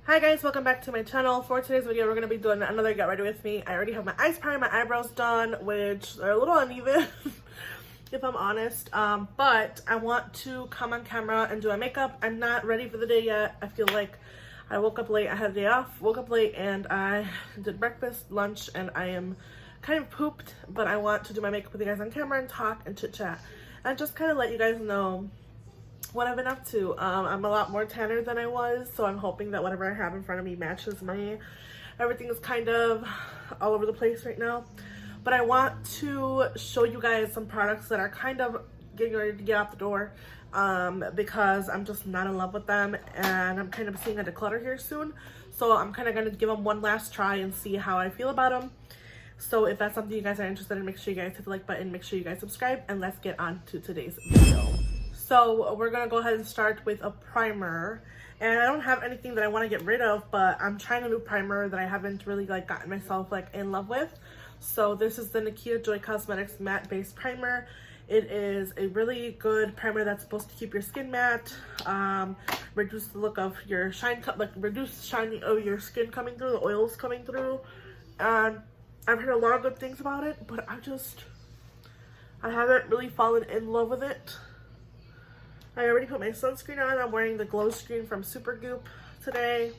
Hi guys, welcome back to my channel. For today's video, we're going to be doing another get ready with me. I already have my eyes primed, my eyebrows done, which are a little uneven, if I'm honest. But I want to come on camera and do my makeup. I'm not ready for the day yet. I feel like I woke up late. I had a day off, woke up late, and I did breakfast, lunch, and I am kind of pooped. But I want to do my makeup with you guys on camera and talk and chit chat and just kind of let you guys know what I've been up to. I'm a lot more tanner than I was, so I'm hoping that whatever I have in front of me matches my, everything is kind of all over the place right now. But I want to show you guys some products that are kind of getting ready to get out the door, because I'm just not in love with them, and I'm kind of seeing a declutter here soon, so I'm kind of going to give them one last try and see how I feel about them. So if that's something you guys are interested in, make sure you guys hit the like button, make sure you guys subscribe, and let's get on to today's video. So we're gonna go ahead and start with a primer, and I don't have anything that I want to get rid of, but I'm trying a new primer that I haven't really gotten myself in love with. So this is the Nikita Joy Cosmetics matte base primer. It is a really good primer that's supposed to keep your skin matte, reduce the look of your shine, reduce shining of your skin coming through, the oils coming through. And I've heard a lot of good things about it, but I haven't really fallen in love with it. I already put my sunscreen on. I'm wearing the glow screen from Supergoop today.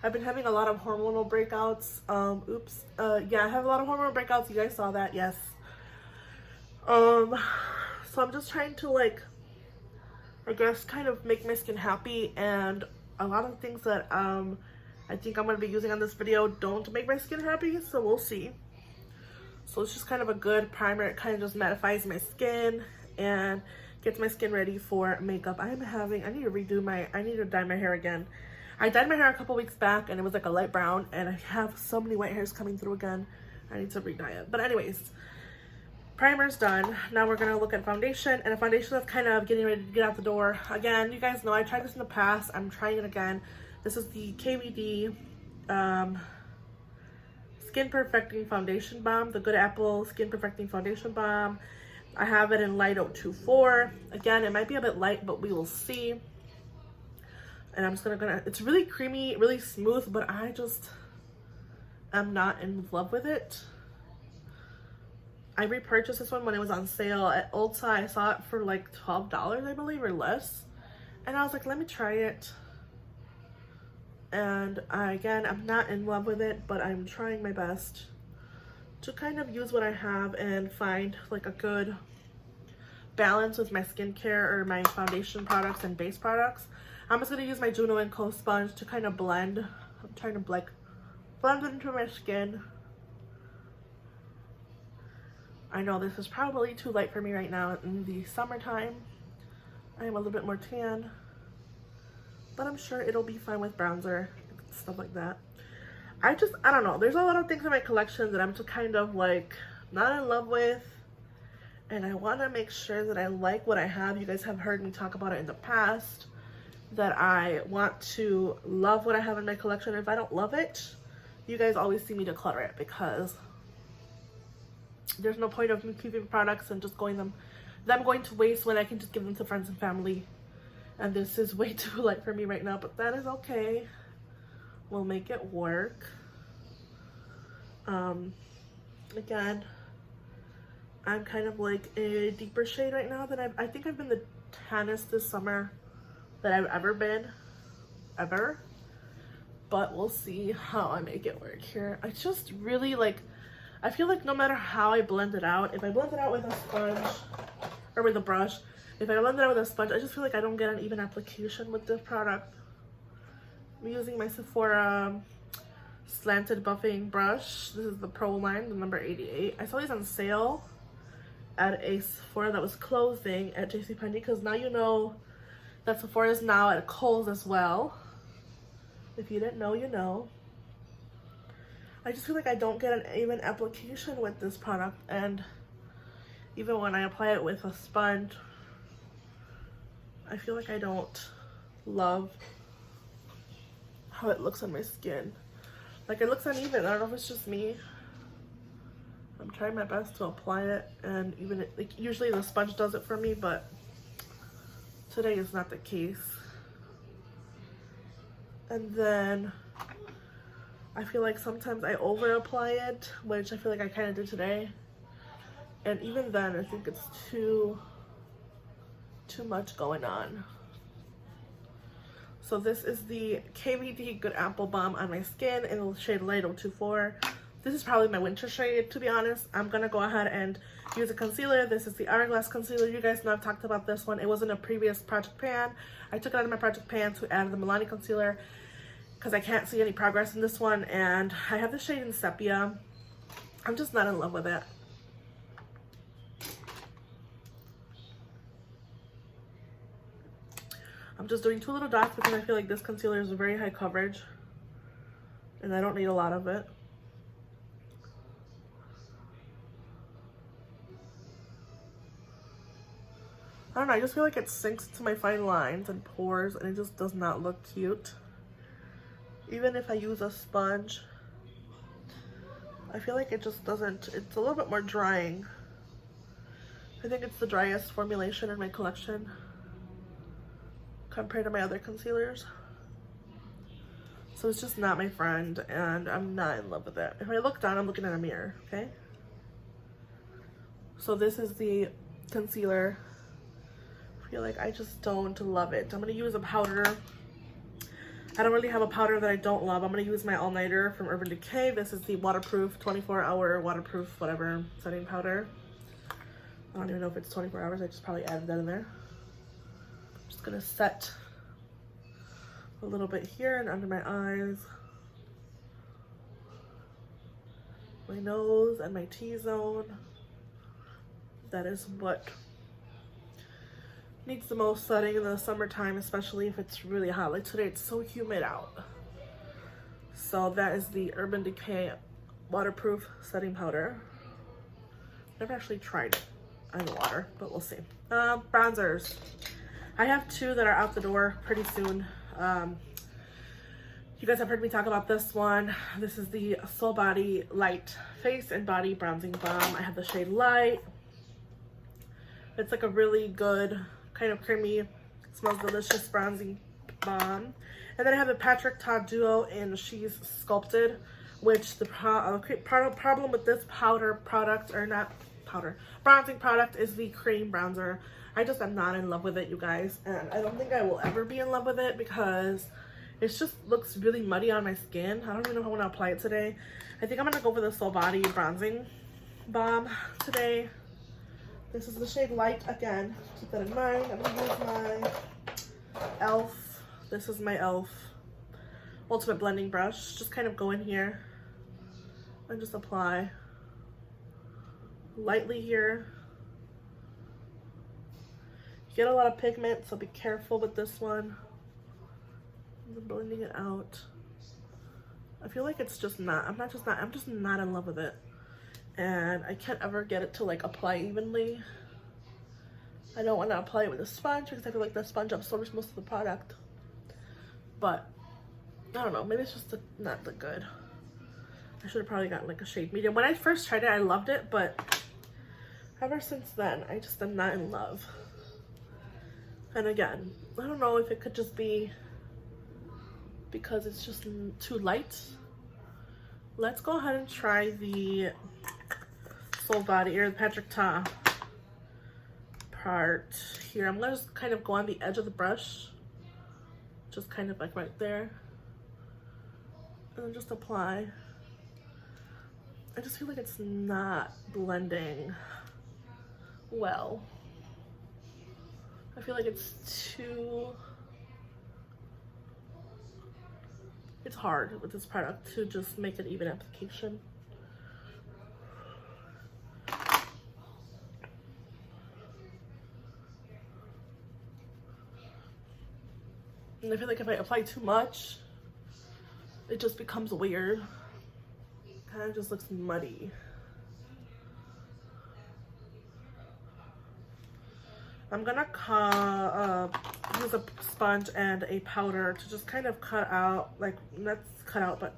I've been having a lot of hormonal breakouts. Yeah, I have a lot of hormonal breakouts. You guys saw that, yes. So I'm just trying to I guess kind of make my skin happy, and a lot of things that I think I'm going to be using on this video don't make my skin happy, so we'll see. So it's just kind of a good primer. It kind of just mattifies my skin and gets my skin ready for makeup. I need to dye my hair again. I dyed my hair a couple weeks back and it was like a light brown, and I have so many white hairs coming through again. I need to re-dye it. But anyways, primer's done. Now we're gonna look at foundation, and a foundation that's kind of getting ready to get out the door. Again, you guys know I tried this in the past. I'm trying it again. This is the KVD Skin Perfecting Foundation Balm, the Good Apple Skin Perfecting Foundation Balm. I have it in light 024. Again, it might be a bit light, but we will see. And I'm just gonna, it's really creamy, really smooth, but I just am not in love with it. I repurchased this one when it was on sale at Ulta. I saw it for like $12, I believe, or less. And I was like, let me try it. And again, I'm not in love with it, but I'm trying my best to kind of use what I have and find a good balance with my skincare or my foundation products and base products. I'm just gonna use my Juno & Co sponge to kind of blend. I'm trying to blend it into my skin. I know this is probably too light for me right now in the summertime. I am a little bit more tan, but I'm sure it'll be fine with bronzer, stuff like that. I don't know. There's a lot of things in my collection that I'm just kind of not in love with. And I want to make sure that I like what I have. You guys have heard me talk about it in the past, that I want to love what I have in my collection. If I don't love it, you guys always see me declutter it, because there's no point of me keeping products and just them going to waste when I can just give them to friends and family. And this is way too light for me right now, but that is okay. We'll make it work. Again, I'm kind of a deeper shade right now than I think I've been the tannest this summer that I've ever been, ever. But we'll see how I make it work here. I just really I feel like no matter how I blend it out, if I blend it out with a sponge or with a brush, if I blend it out with a sponge, I just feel like I don't get an even application with this product. I'm using my Sephora Slanted buffing brush. This is the Pro line, the number 88. I saw these on sale at a Sephora that was closing at JCPenney, because now you know that Sephora is now at Kohl's as well. If you didn't know, you know. I just feel like I don't get an even application with this product, and even when I apply it with a sponge, I feel like I don't love how it looks on my skin. It looks uneven. I don't know if it's just me. I'm trying my best to apply it, and even usually the sponge does it for me, but today is not the case. And then I feel like sometimes I over apply it, which I feel like I kind of did today. And even then, I think it's too much going on. So this is the KVD Good Apple Balm on my skin in the shade Light 024. This is probably my winter shade, to be honest. I'm gonna go ahead and use a concealer. This is the Hourglass Concealer. You guys know I've talked about this one. It was in a previous project pan. I took it out of my project pan to add the Milani concealer because I can't see any progress in this one. And I have the shade in Sepia. I'm just not in love with it. I'm just doing 2 little dots because I feel like this concealer is a very high coverage and I don't need a lot of it. I don't know, I just feel like it sinks into my fine lines and pores and it just does not look cute. Even if I use a sponge, I feel like it just doesn't, it's a little bit more drying. I think it's the driest formulation in my collection compared to my other concealers. So it's just not my friend and I'm not in love with it. If I look down, I'm looking at a mirror, okay? So this is the concealer. I feel like I just don't love it. I'm gonna use a powder. I don't really have a powder that I don't love. I'm gonna use my all-nighter from Urban Decay. This is the waterproof, 24-hour waterproof, whatever, setting powder. I don't even know if it's 24 hours. I just probably added that in there. Just gonna set a little bit here and under my eyes, my nose, and my T-zone. That is what needs the most setting in the summertime, especially if it's really hot. Like today, it's so humid out. So that is the Urban Decay waterproof setting powder. Never actually tried it in the water, but we'll see. Bronzers. I have 2 that are out the door pretty soon. You guys have heard me talk about this one. This is the Soul Body Light Face and Body Bronzing Balm. I have the shade Light. It's like a really good, kind of creamy, smells delicious bronzing balm. And then I have the Patrick Ta Duo in She's Sculpted, which the problem with this powder product, or not powder, bronzing product is the cream bronzer. I just am not in love with it, you guys, and I don't think I will ever be in love with it because it just looks really muddy on my skin. I don't even know if I want to apply it today. I think I'm going to go for the Soul Body Bronzing Balm today. This is the shade Light again. Keep that in mind. I'm going to use my e.l.f. This is my e.l.f. Ultimate Blending Brush. Just kind of go in here and just apply lightly here. You get a lot of pigment, so be careful with this one. I'm blending it out. I feel like it's just not, I'm just not in love with it. And I can't ever get it to like apply evenly. I don't want to apply it with a sponge because I feel like the sponge absorbs most of the product. But I don't know, maybe it's just not that good. I should have probably gotten like a shade medium. When I first tried it, I loved it, but ever since then, I just am not in love. And again, I don't know if it could just be because it's just too light. Let's go ahead and try the Soul Body, or the Patrick Ta part here. I'm gonna just kind of go on the edge of the brush, just kind of like right there, and then just apply. I just feel like it's not blending well. I feel like it's hard with this product to just make an even application. And I feel like if I apply too much, it just becomes weird. Kind of just looks muddy. I'm gonna use a sponge and a powder to just kind of cut out, like not cut out, but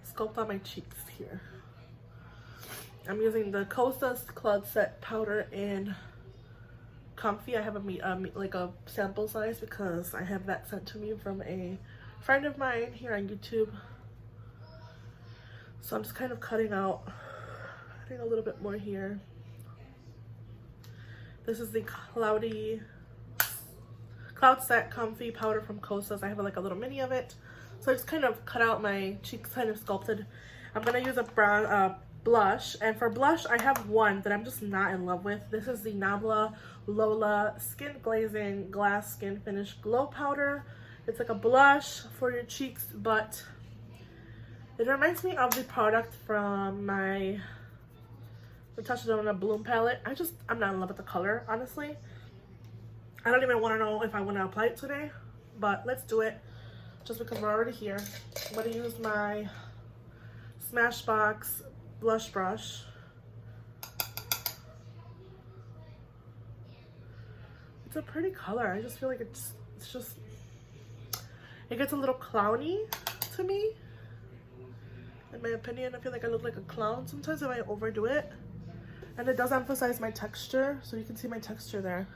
sculpt on my cheeks here. I'm using the Kosas Cloud Set powder in Comfy. I have like a sample size because I have that sent to me from a friend of mine here on YouTube. So I'm just kind of cutting a little bit more here. This is the Cloud Set Comfy Powder from Kosas. I have like a little mini of it. So I just kind of cut out my cheeks, kind of sculpted. I'm gonna use a brown blush, and for blush I have one that I'm just not in love with. This is the Nabla Lola Skin Glazing Glass Skin Finish Glow Powder. It's like a blush for your cheeks, but it reminds me of the product from my Touch of a Bloom palette. I'm not in love with the color, honestly. I don't even want to know if I want to apply it today, but let's do it just because we're already here. I'm going to use my Smashbox blush brush. It's a pretty color. I just feel like it gets a little clowny to me. In my opinion, I feel like I look like a clown sometimes if I overdo it. And it does emphasize my texture, so you can see my texture there.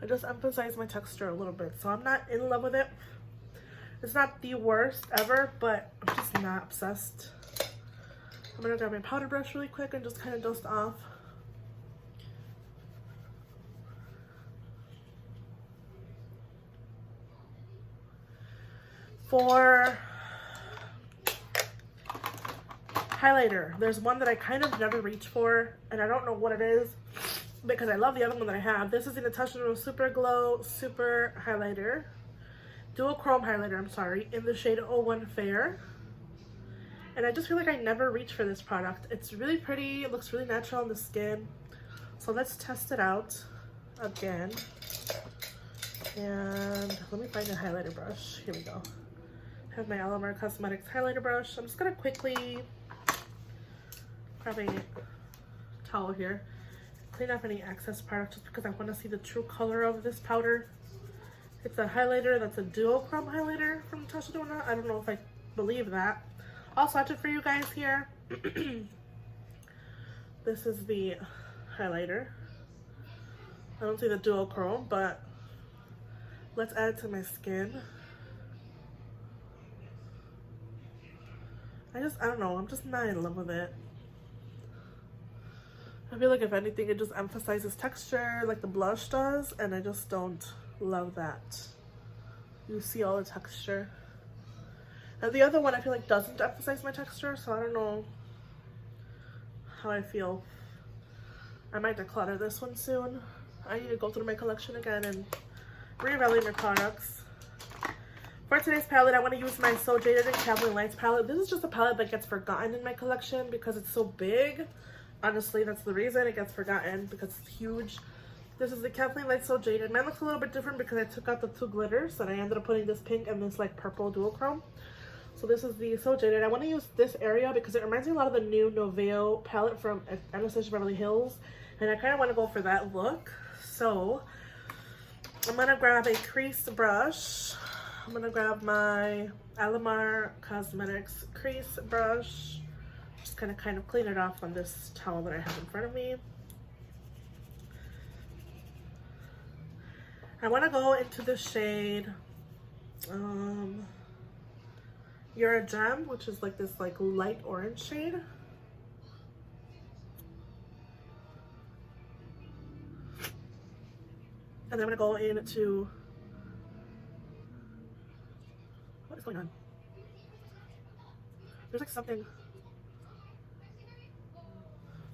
I just emphasize my texture a little bit, so I'm not in love with it. It's not the worst ever, but I'm just not obsessed. I'm gonna grab my powder brush really quick and just kind of dust off. For highlighter, there's one that I kind of never reach for, and I don't know what it is because I love the other one that I have. This is the Natasha Super Glow Super Highlighter, Dual Chrome Highlighter, I'm sorry, in the shade 01 Fair. And I just feel like I never reach for this product. It's really pretty, it looks really natural on the skin. So let's test it out again. And let me find a highlighter brush. Here we go. I have my Alamar Cosmetics highlighter brush. I'm just gonna quickly grab a towel here, clean off any excess product just because I want to see the true color of this powder. It's a highlighter that's a dual chrome highlighter from Tasha Dona. I don't know if I believe that. I'll swatch it for you guys here. This is the highlighter. I don't see the dual chrome, but let's add it to my skin. I don't know, I'm just not in love with it. I feel like if anything, it just emphasizes texture like the blush does, and I just don't love that. You see all the texture. And the other one I feel like doesn't emphasize my texture, so I don't know how I feel. I might declutter this one soon. I need to go through my collection again and reevaluate my products. For today's palette, I want to use my So Jaded and Kathleen Lights palette. This is just a palette that gets forgotten in my collection because it's so big. Honestly, that's the reason it gets forgotten, because it's huge. This is the Kathleen Lights So Jaded. Mine looks a little bit different because I took out the two glitters and I ended up putting this pink and this like purple dual chrome. So this is the So Jaded. I want to use this area because it reminds me a lot of the new Noveo palette from Anastasia Beverly Hills, and I kind of want to go for that look. So I'm going to grab a crease brush. I'm going to grab my Alamar Cosmetics crease brush. Just kind of clean it off on this towel that I have in front of me. I want to go into the shade You're a Gem, which is like this like light orange shade. And then I'm going to go into, what is going on? There's like something.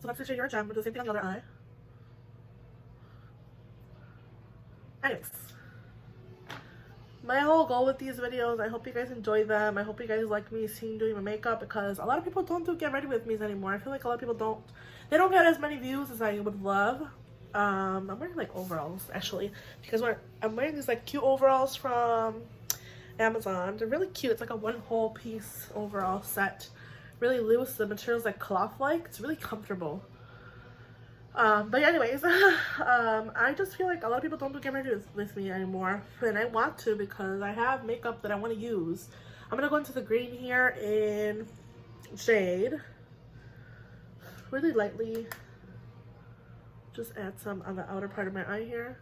So that's the shade You're a Gem. We'll do the same thing on the other eye. Anyways, my whole goal with these videos, I hope you guys enjoy them. I hope you guys like me doing my makeup, because a lot of people don't do get ready with me's anymore. I feel like a lot of people don't get as many views as I would love. I'm wearing like overalls actually, because I'm wearing these like cute overalls from Amazon. They're really cute. It's like a one whole piece overall set, really loose. The material's like cloth like. It's really comfortable. But anyways, I just feel like a lot of people don't do get ready with me anymore, and I want to because I have makeup that I want to use. I'm gonna go into the green here in Jade, really lightly. Just add some on the outer part of my eye here.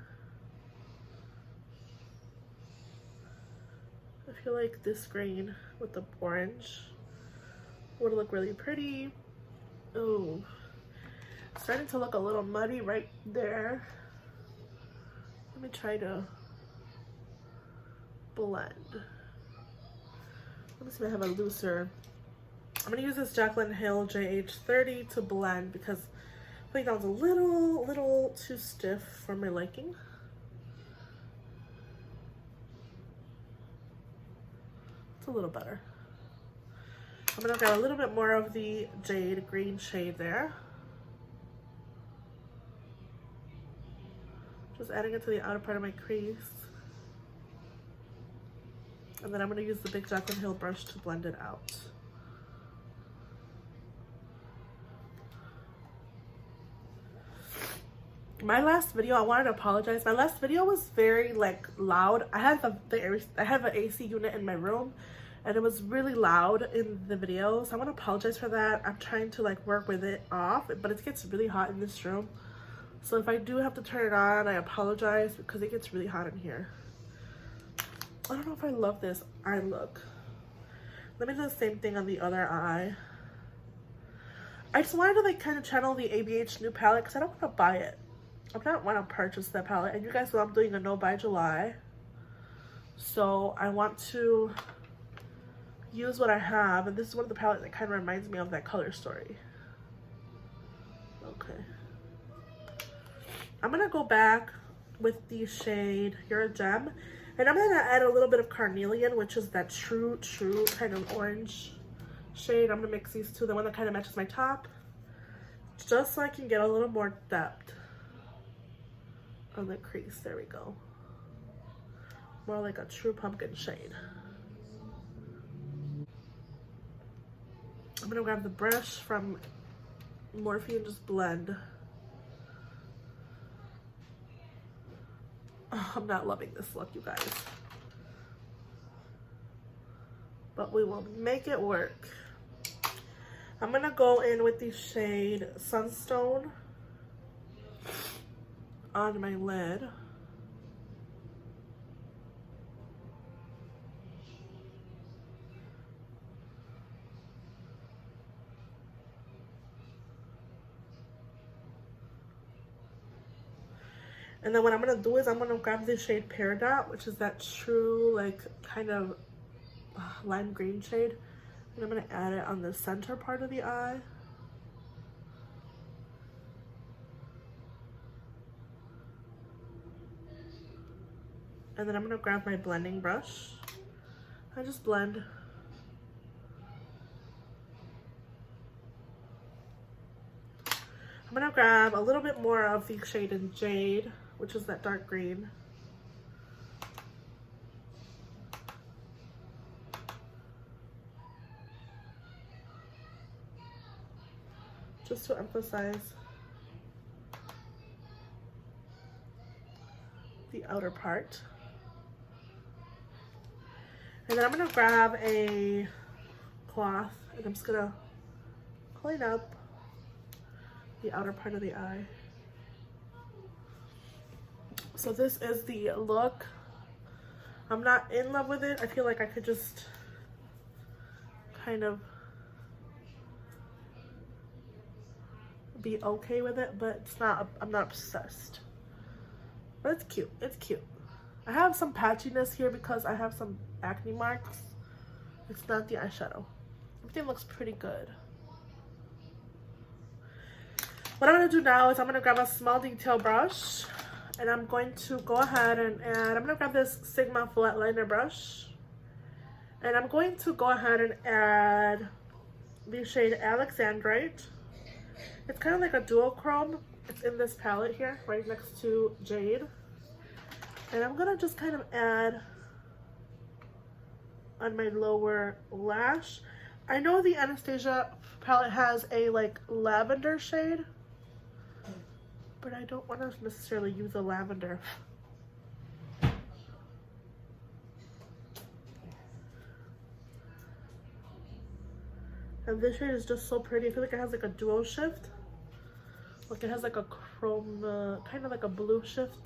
I feel like this green with the orange would look really pretty. Oh, starting to look a little muddy right there. Let me try to blend. Let me see if I have a looser. I'm gonna use this Jaclyn Hill JH30 to blend because I think that was a little too stiff for my liking. It's a little better. I'm gonna grab a little bit more of the jade green shade there. Just adding it to the outer part of my crease. And then I'm gonna use the big Jaclyn Hill brush to blend it out. My last video, I wanted to apologize. My last video was very like loud. I have an AC unit in my room and it was really loud in the video. So I want to apologize for that. I'm trying to like work with it off, but it gets really hot in this room. So if I do have to turn it on, I apologize because it gets really hot in here. I don't know if I love this eye look. Let me do the same thing on the other eye. I just wanted to like kind of channel the ABH new palette because I don't want to buy it. I don't want to purchase that palette, and you guys know I'm doing a no buy July, so I want to use what I have, and this is one of the palettes that kind of reminds me of that Color Story. Okay, I'm gonna go back with the shade You're a Gem, and I'm gonna add a little bit of Carnelian, which is that true kind of orange shade. I'm gonna mix these two, the one that kind of matches my top, just so I can get a little more depth on the crease. There we go. More like a true pumpkin shade. I'm gonna grab the brush from Morphe and just blend. Oh, I'm not loving this look, you guys, but we will make it work. I'm gonna go in with the shade Sunstone on my lid. And then what I'm gonna do is I'm gonna grab the shade Peridot, which is that true like kind of lime green shade, and I'm gonna add it on the center part of the eye. And then I'm gonna grab my blending brush. I just blend. I'm gonna grab a little bit more of the shade in Jade, which is that dark green. Just to emphasize the outer part. And then I'm gonna grab a cloth and I'm just gonna clean up the outer part of the eye. So this is the look. I'm not in love with it. I feel like I could just kind of be okay with it, but it's not, I'm not obsessed. But it's cute, it's cute. I have some patchiness here because I have some acne marks. It's not the eyeshadow. Everything looks pretty good. What I'm gonna do now is I'm gonna grab a small detail brush and I'm going to go ahead and add, I'm gonna grab this Sigma flat liner brush and I'm going to go ahead and add the shade Alexandrite. It's kind of like a duochrome. It's in this palette here, right next to Jade. And I'm gonna just kind of add on my lower lash. I know the Anastasia palette has a like lavender shade, but I don't want to necessarily use a lavender. And this shade is just so pretty. I feel like it has like a duo shift. Like it has like a chrome, kind of like a blue shift.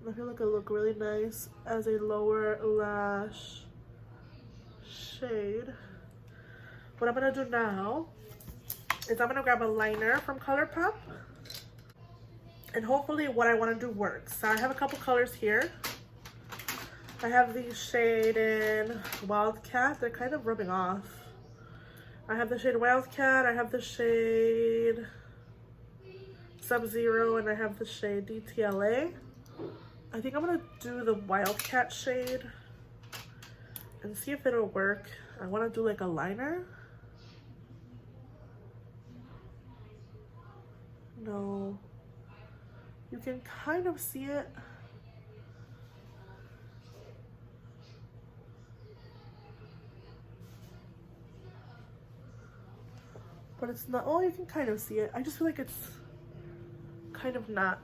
I feel like it look really nice as a lower lash shade. What I'm gonna do now is I'm gonna grab a liner from Colourpop, and hopefully what I want to do works. So I have a couple colors here. I have the shade in Wildcat. They're kind of rubbing off. I have the shade Wildcat, I have the shade Sub-Zero, and I have the shade DTLA. I think I'm gonna do the Wildcat shade and see if it'll work. I want to do like a liner. No, you can kind of see it. But it's not, oh, you can kind of see it. I just feel like it's kind of not.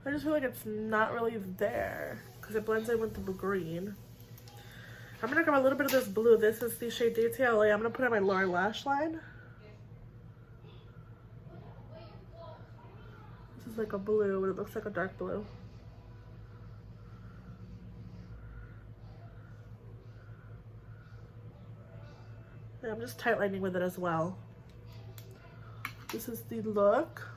I just feel like it's not really there because it blends in with the green. I'm gonna grab a little bit of this blue. This is the shade DTLA. I'm gonna put it on my lower lash line. This is like a blue, but it looks like a dark blue. And I'm just tightlining with it as well. This is the look.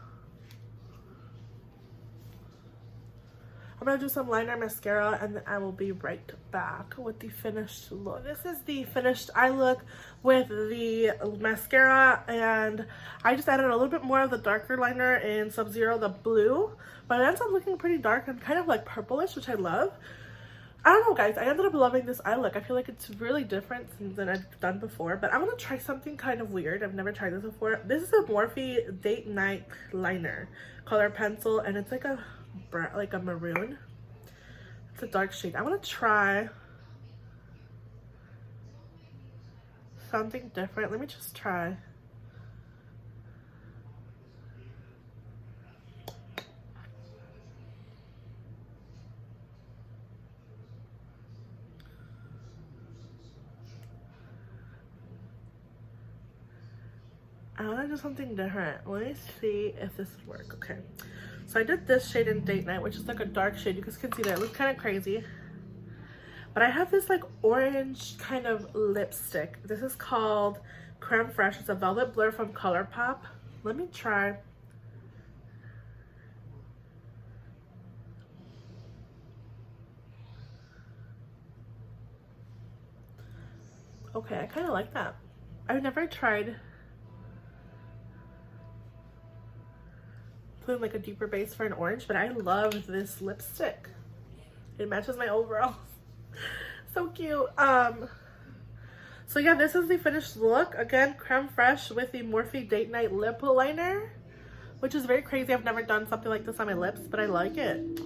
I'm gonna do some liner, mascara, and then I will be right back with the finished look. This is the finished eye look with the mascara, and I just added a little bit more of the darker liner in Sub-Zero, the blue, but it ends up looking pretty dark and kind of like purplish, which I love. I don't know, guys, I ended up loving this eye look. I feel like it's really different than I've done before, but I'm gonna try something kind of weird. I've never tried this before. This is a Morphe Date Night liner, color pencil, and it's like a maroon. It's a dark shade. I want to try something different. Let me just try. I want to do something different. Let me see if this would work. Okay. So I did this shade in Date Night, which is like a dark shade. You guys can see that. It looks kind of crazy. But I have this like orange kind of lipstick. This is called Creme Fraiche. It's a Velvet Blur from Colourpop. Let me try. Okay, I kind of like that. I've never tried putting like a deeper base for an orange, but I love this lipstick. It matches my overalls. So cute. So yeah, this is the finished look. Again, Creme Fraiche with the Morphe Date Night lip liner, which is very crazy. I've never done something like this on my lips, but I like it.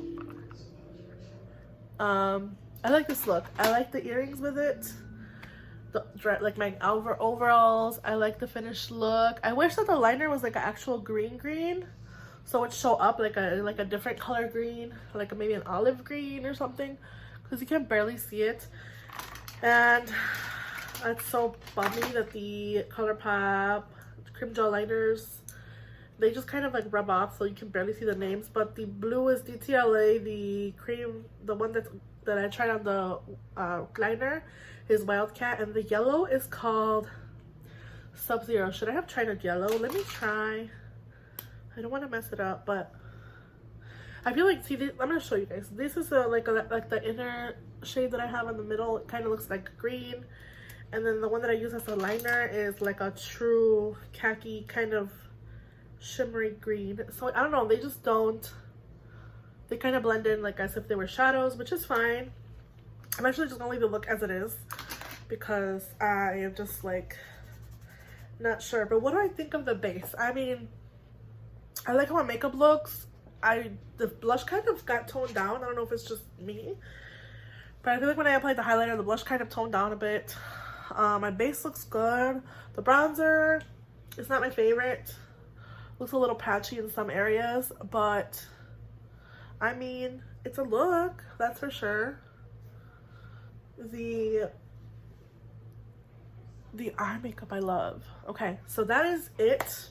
I like this look. I like the earrings with it. Like my overalls. I like the finished look. I wish that the liner was like an actual green, so it would show up like a different color green, like maybe an olive green or something, because you can barely see it. And it's so bummy that the Colourpop cream gel liners, they just kind of like rub off, so you can barely see the names. But the blue is DTLA, the cream, the one that I tried on the liner is Wildcat, and the yellow is called Sub-Zero. Should I have tried a yellow? Let me try. I don't want to mess it up, but I feel like, see, I'm going to show you guys. This is like the inner shade that I have in the middle. It kind of looks like green. And then the one that I use as a liner is like a true khaki kind of shimmery green. So I don't know, they just don't, they kind of blend in like as if they were shadows, which is fine. I'm actually just gonna leave the look as it is because I am just like not sure. But what do I think of the base? I mean, I like how my makeup looks. The blush kind of got toned down. I don't know if it's just me, but I feel like when I applied the highlighter, the blush kind of toned down a bit. My base looks good. The bronzer is not my favorite. Looks a little patchy in some areas, but I mean, it's a look, that's for sure. The the eye makeup I love. Okay, so that is it.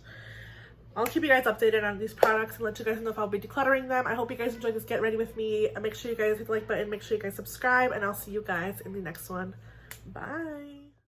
I'll keep you guys updated on these products and let you guys know if I'll be decluttering them. I hope you guys enjoyed this get ready with me. And make sure you guys hit the like button, make sure you guys subscribe, and I'll see you guys in the next one. Bye.